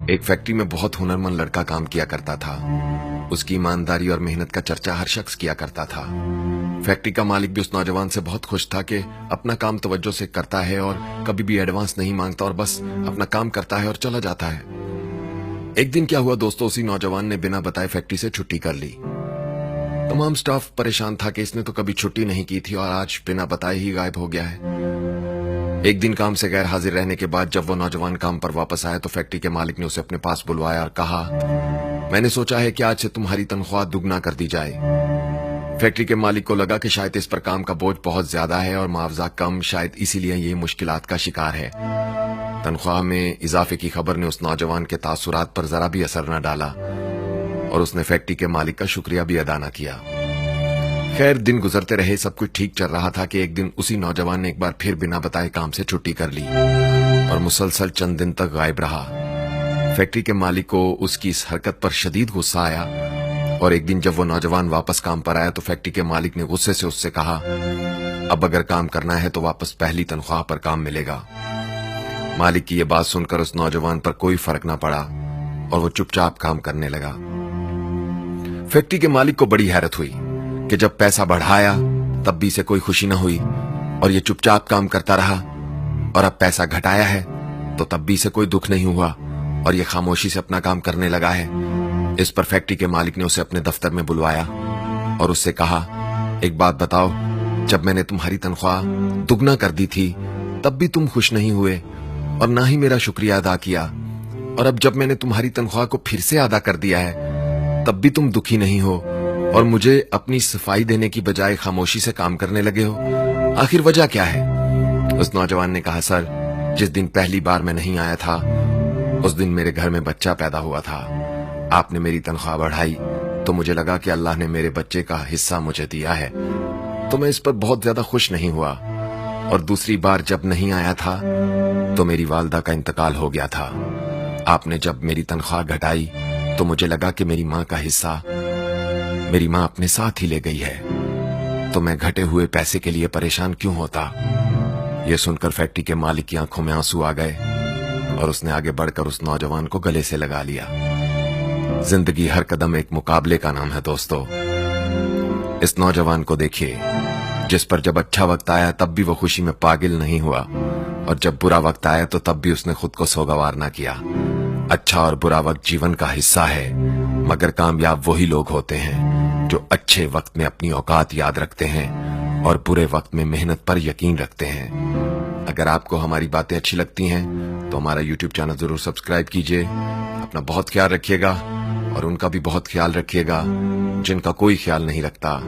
ایک فیکٹری میں بہت ہنرمند لڑکا کام کیا کرتا تھا۔ اس کی ایمانداری اور محنت کا چرچا ہر شخص کیا کرتا تھا۔ فیکٹری کا مالک بھی اس نوجوان سے بہت خوش تھا کہ اپنا کام توجہ سے کرتا ہے اور کبھی بھی ایڈوانس نہیں مانگتا اور بس اپنا کام کرتا ہے اور چلا جاتا ہے۔ ایک دن کیا ہوا دوستو، اسی نوجوان نے بنا بتائے فیکٹری سے چھٹی کر لی۔ تمام سٹاف پریشان تھا کہ اس نے تو کبھی چھٹی نہیں کی تھی اور آج بنا بتائے ہی غائب ہو گیا ہے۔ ایک دن کام سے غیر حاضر رہنے کے بعد جب وہ نوجوان کام پر واپس آیا تو فیکٹری کے مالک نے اسے اپنے پاس بلوایا اور کہا، میں نے سوچا ہے کہ آج سے تمہاری تنخواہ دگنا کر دی جائے۔ فیکٹری کے مالک کو لگا کہ شاید اس پر کام کا بوجھ بہت زیادہ ہے اور معاوضہ کم، شاید اسی لیے یہ مشکلات کا شکار ہے۔ تنخواہ میں اضافے کی خبر نے اس نوجوان کے تاثرات پر ذرا بھی اثر نہ ڈالا اور اس نے فیکٹری کے مالک کا شکریہ بھی ادا نہ کیا۔ خیر، دن گزرتے رہے، سب کچھ ٹھیک چل رہا تھا کہ ایک دن اسی نوجوان نے ایک بار پھر بنا بتائے کام سے چھٹی کر لی اور مسلسل چند دن تک غائب رہا۔ فیکٹری کے مالک کو اس کی اس حرکت پر شدید غصہ آیا اور ایک دن جب وہ نوجوان واپس کام پر آیا تو فیکٹری کے مالک نے غصے سے اس سے کہا، اب اگر کام کرنا ہے تو واپس پہلی تنخواہ پر کام ملے گا۔ مالک کی یہ بات سن کر اس نوجوان پر کوئی فرق نہ پڑا اور وہ چپ چاپ کام کرنے لگا۔ فیکٹری کے مالک کو بڑی حیرت ہوئی کہ جب پیسہ بڑھایا تب بھی اسے کوئی خوشی نہ ہوئی اور یہ چپ چاپ کام کرتا رہا، اور اب پیسہ گھٹایا ہے تو تب بھی اسے کوئی دکھ نہیں ہوا اور یہ خاموشی سے اپنا کام کرنے لگا ہے۔ اس پر فیکٹری کے مالک نے اسے اپنے دفتر میں بلوایا اور اس سے کہا، ایک بات بتاؤ، جب میں نے تمہاری تنخواہ دگنا کر دی تھی تب بھی تم خوش نہیں ہوئے اور نہ ہی میرا شکریہ ادا کیا، اور اب جب میں نے تمہاری تنخواہ کو پھر سے ادا کر دیا ہے تب بھی تم دکھی نہیں ہو اور مجھے اپنی صفائی دینے کی بجائے خاموشی سے کام کرنے لگے ہو، آخر وجہ کیا ہے؟ اس نوجوان نے کہا، سر، جس دن پہلی بار میں نہیں آیا تھا اس دن میرے گھر میں بچہ پیدا ہوا تھا۔ آپ نے میری تنخواہ بڑھائی تو مجھے لگا کہ اللہ نے میرے بچے کا حصہ مجھے دیا ہے، تو میں اس پر بہت زیادہ خوش نہیں ہوا، اور دوسری بار جب نہیں آیا تھا تو میری والدہ کا انتقال ہو گیا تھا۔ آپ نے جب میری تنخواہ گھٹائی تو مجھے لگا کہ میری ماں کا حصہ میری ماں اپنے ساتھ ہی لے گئی ہے، تو میں گھٹے ہوئے پیسے کے لیے پریشان کیوں ہوتا؟ یہ سن کر فیکٹری کے مالک کی آنکھوں میں آنسو آ گئے اور اس نے آگے بڑھ کر اس نوجوان کو گلے سے لگا لیا۔ زندگی ہر قدم ایک مقابلے کا نام ہے دوستو۔ اس نوجوان کو دیکھیے، جس پر جب اچھا وقت آیا تب بھی وہ خوشی میں پاگل نہیں ہوا اور جب برا وقت آیا تو تب بھی اس نے خود کو سوگوار نہ کیا۔ اچھا اور برا وقت جیون کا حصہ ہے، مگر کامیاب وہی لوگ ہوتے ہیں جو اچھے وقت میں اپنی اوقات یاد رکھتے ہیں اور برے وقت میں محنت پر یقین رکھتے ہیں۔ اگر آپ کو ہماری باتیں اچھی لگتی ہیں تو ہمارا یوٹیوب چینل ضرور سبسکرائب کیجیے۔ اپنا بہت خیال رکھیے گا اور ان کا بھی بہت خیال رکھیے گا جن کا کوئی خیال نہیں رکھتا۔